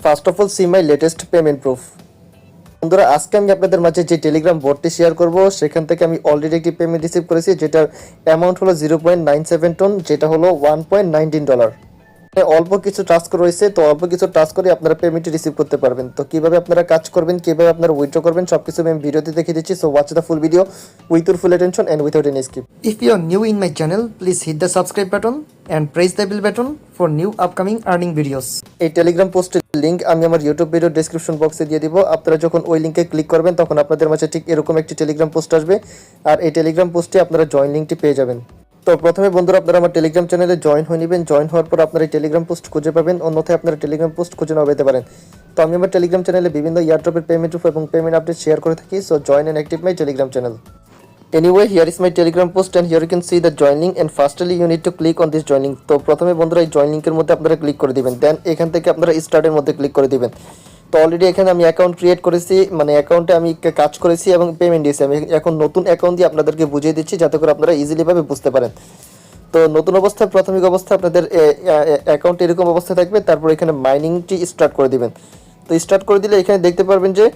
First of all see my latest payment proof. বন্ধুরা, আজকে আমি আপনাদের মাঝে যে টেলিগ্রাম বোর্ডটি শেয়ার করব সেখান থেকে আমি অলরেডি একটি পেমেন্ট রিসিভ করেছি, যেটার অ্যামাউন্ট হলো 0.97 টন, যেটা হলো $1.19। অল্প কিছু টাস্ক রয়েছে, তো অল্প কিছু টাস্ক করে আপনারা পেমেন্টটি রিসিভ করতে পারবেন। তো কিভাবে আপনারা কাজ করবেন, কিভাবে আপনারা উইথড্র করবেন, সবকিছু আমি ভিডিওতে দেখিয়ে দিচ্ছি। So watch the full video with your full attention and without any skip. If you are new in my channel, please hit the subscribe button and press the bell button for new upcoming earning videos. এই Telegram পোস্টের link আমি আমার YouTube video description বক্সে দিয়ে দিব। আপনারা যখন ওই লিঙ্কে ক্লিক করবেন তখন আপনাদের মাঝে ঠিক এরকম একটি টেলিগ্রাম পোস্ট আসবে, আর এই টেলিগ্রাম পোস্টে আপনারা জয়েন লিঙ্কটি পেয়ে যাবেন। তো প্রথমে বন্ধুরা, আপনারা আমার টেলিগ্রাম চ্যানেলে জয়েন হয়ে নেবেন। জয়েন হওয়ার পর আপনারা এই টেলিগ্রাম পোস্ট খুঁজে পাবেন, অন্যথায় আপনারা টেলিগ্রাম পোস্ট খুঁজে নাও পেতে পারেন। তো আমি আমার টেলিগ্রাম চ্যানেলে বিভিন্ন ইয়ারড্রপের পেমেন্ট প্রুফ এবং পেমেন্ট আপডেট শেয়ার করে থাকি। So join and active my Telegram channel. Anyway, here is my telegram post and here you can see the join link, and firstly you need to click on this join link. তো প্রথমে বন্ধুরা এই join লিংকের মধ্যে আপনারা click করে দিবেন, দেন এখান থেকে আপনারা স্টার্টের মধ্যে ক্লিক করে দিবেন। তো অলরেডি এখানে আমি অ্যাকাউন্ট ক্রিয়েট করেছি, মানে অ্যাকাউন্টে আমি কাজ করেছি এবং পেমেন্ট দিয়েছি। আমি এখন নতুন অ্যাকাউন্ট দিয়ে আপনাদেরকে বুঝিয়ে দিচ্ছি যাতে করে আপনারা ইজিলি ভাবে বুঝতে পারেন। তো নতুন অবস্থায় প্রাথমিক অবস্থায় আপনাদের অ্যাকাউন্ট এরকম অবস্থা থাকবে, তারপর এখানে মাইনিংটি স্টার্ট করে দিবেন। তো স্টার্ট করে দিলে এখানে দেখতে পারবেন যে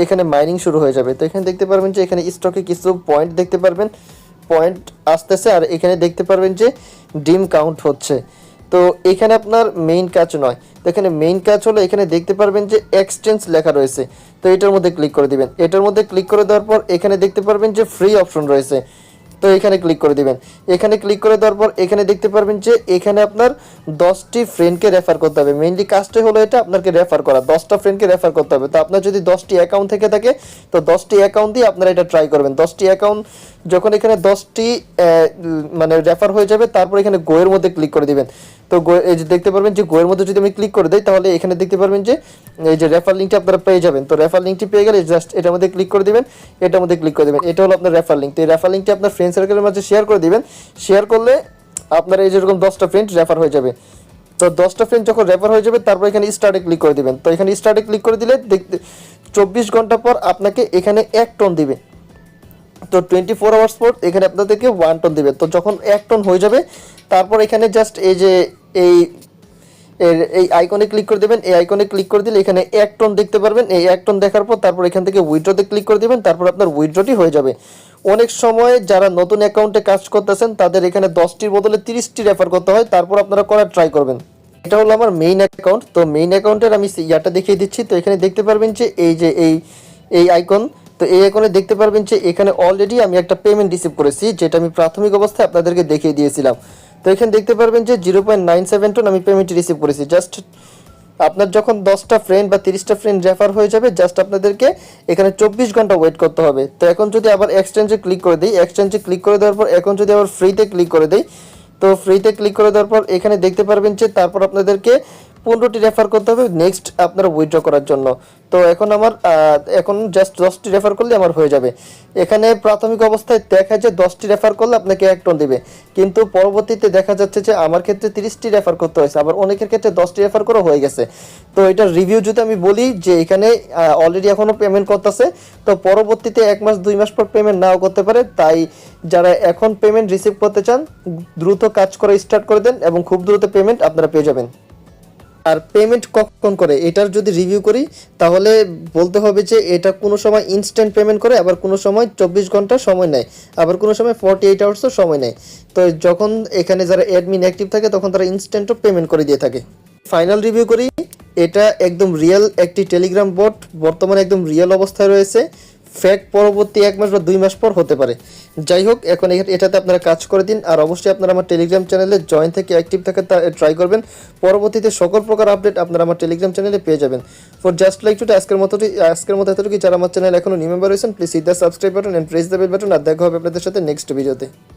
এখানে মাইনিং শুরু হয়ে যাবে। তো এখানে দেখতে পারবেন যে এখানে স্টকে কিছু পয়েন্ট দেখতে পারবেন, পয়েন্ট আসতেছে, আর এখানে দেখতে পারবেন যে ডিম কাউন্ট হচ্ছে। তো এখানে আপনার মেইন কাজ নয়, তো এখানে মেইন কাজ হলো এখানে দেখতে পারবেন যে এক্সচেঞ্জ লেখা রয়েছে। তো এটার মধ্যে ক্লিক করে দিবেন। এটার মধ্যে ক্লিক করে দেওয়ার পর এখানে দেখতে পারবেন যে ফ্রি অপশন রয়েছে, তো এখানে ক্লিক করে দিবেন। এখানে ক্লিক করে দেওয়ার পর এখানে দেখতে পারবেন যে এখানে আপনার 10টি ফ্রেন্ডকে রেফার করতে হবে। মেইনলি কাজটাই হলো এটা, আপনাকে রেফার করা, 10টা ফ্রেন্ডকে রেফার করতে হবে। তো আপনার যদি 10টি অ্যাকাউন্ট থেকে থাকে তো 10টি অ্যাকাউন্ট দিয়ে আপনারা এটা ট্রাই করবেন। 10টি অ্যাকাউন্ট যখন এখানে 10টি মানে রেফার হয়ে যাবে, তারপর এখানে গোয়ের মধ্যে ক্লিক করে দিবেন। তো এই যে দেখতে পারবেন যে গোয়ের মধ্যে যদি আমি ক্লিক করে দিই তাহলে এখানে দেখতে পারবেন যে এই যে রেফার লিঙ্কটি আপনারা পেয়ে যাবেন। তো রেফার লিঙ্কটি পেয়ে গেলে জাস্ট এটার মধ্যে ক্লিক করে দিবেন, এটার মধ্যে ক্লিক করে দিবেন। এটা হলো আপনার রেফার লিঙ্ক। তো এই রেফার লিঙ্কটি আপনার ফ্রেন্ড সার্কেলের মাঝে শেয়ার করে দিবেন। শেয়ার করলে আপনার এই যেরকম 10টা ফ্রেন্ড রেফার হয়ে যাবে। তো 10টা ফ্রেন্ড যখন রেফার হয়ে যাবে তারপর এখানে স্টার্টে ক্লিক করে দিবেন। তো এখানে স্টার্টে ক্লিক করে দিলে দেখতে 24 ঘন্টা পর আপনাকে এখানে 1 টন দিবে। তো 24 আওয়ার্স পর এখানে আপনাদেরকে 1 টন দিবে। তো যখন 1 টন হয়ে যাবে তারপর এখানে জাস্ট এই যে এই আইকনে ক্লিক করে দেবেন। এই আইকনে ক্লিক করে দিলে এখানে 1 টন দেখতে পারবেন। এই 1 টন দেখার পর তারপর এখান থেকে উইথড্রতে ক্লিক করে দিবেন, তারপর আপনার উইথড্রটি হয়ে যাবে। অনেক সময় যারা নতুন অ্যাকাউন্টে কাজ করতেছেন তাদের এখানে 10টির বদলে 30টি রেফার করতে হয়, তারপর আপনারা করার ট্রাই করবেন। এটা হলো আমার মেইন অ্যাকাউন্ট। তো মেইন অ্যাকাউন্টের আমি ইয়াটা দেখিয়ে দিচ্ছি। তো এখানে দেখতে পারবেন যে এই যে এই আইকন, তো এই আইকনে দেখতে পারবেন যে এখানে অলরেডি আমি একটা পেমেন্ট রিসিভ করেছি, যেটা আমি প্রাথমিক অবস্থায় আপনাদেরকে দেখিয়ে দিয়েছিলাম। তো এখানে দেখতে পারবেন যে 0.97 টন আমি পেমেন্ট রিসিভ করেছি। জাস্ট আপনার যখন 10টা ফ্রেন্ড বা 30টা ফ্রেন্ড রেফার হয়ে যাবে, জাস্ট আপনাদেরকে এখানে 24 ঘন্টা ওয়েট করতে হবে। তো এখন যদি আবার এক্সচেঞ্জে ক্লিক করে দিই, এক্সচেঞ্জে ক্লিক করে দেওয়ার পর এখন যদি আবার ফ্রিতে ক্লিক করে দিই, তো ফ্রিতে ক্লিক করে দেওয়ার পর এখানে দেখতে পারবেন যে তারপর আপনাদেরকে 15টি রেফার করতে হবে নেক্সট আপনারা উইথড্র করার জন্য। তো এখন আমার এখন জাস্ট 10টি রেফার করলে আমার হয়ে যাবে। এখানে প্রাথমিক অবস্থায় দেখা যায় 10টি রেফার করলে আপনাকে 1 টন দিবে, কিন্তু পরবর্তীতে দেখা যাচ্ছে যে আমার ক্ষেত্রে 30টি রেফার করতে হয়েছে, আবার অনেকের ক্ষেত্রে 10টি রেফার করা হয়ে গেছে। তো এটার রিভিউ যদি আমি বলি যে এখানে অলরেডি এখনও পেমেন্ট করতেছে, তো পরবর্তীতে 1 মাস 2 মাস পর পেমেন্ট নাও করতে পারে। তাই যারা এখন পেমেন্ট রিসিভ করতে চান দ্রুত কাজ করা স্টার্ট করে দেন এবং খুব দ্রুত পেমেন্ট আপনারা পেয়ে যাবেন। আর পেমেন্ট কখন করে এটার যদি রিভিউ করি তাহলে বলতে হবে যে এটা কোনো সময় ইনস্ট্যান্ট পেমেন্ট করে, আবার কোনো সময় 24 ঘন্টা সময় নেয়, আবার কোনো সময় 48 আওয়ার্সও সময় নেয়। তো যখন এখানে যারা অ্যাডমিন অ্যাক্টিভ থাকে তখন তারা ইনস্ট্যান্টও পেমেন্ট করে দিয়ে থাকে। ফাইনাল রিভিউ করি, এটা একদম রিয়েল একটি টেলিগ্রাম বট, বর্তমানে একদম রিয়েল অবস্থায় রয়েছে। ফেক পরবর্তী 1 মাস বা 2 মাস পর হতে পারে। যাই হোক, এখন এটাতে আপনারা কাজ করে দিন, আর অবশ্যই আপনারা আমার টেলিগ্রাম চ্যানেলে জয়েন থেকে অ্যাক্টিভ থাকা ট্রাই করবেন। পরবর্তীতে সকল প্রকার আপডেট আপনারা আমার টেলিগ্রাম চ্যানেলে পেয়ে যাবেন। ফর জাস্ট লাইক টু আজকের মতো এতটুকু। যারা আমার চ্যানেল এখনো নিউ মেম্বার হয়েছেন please hit the subscribe button and press the bell button. আর দেখা হবে আপনাদের সাথে নেক্সট ভিডিওতে।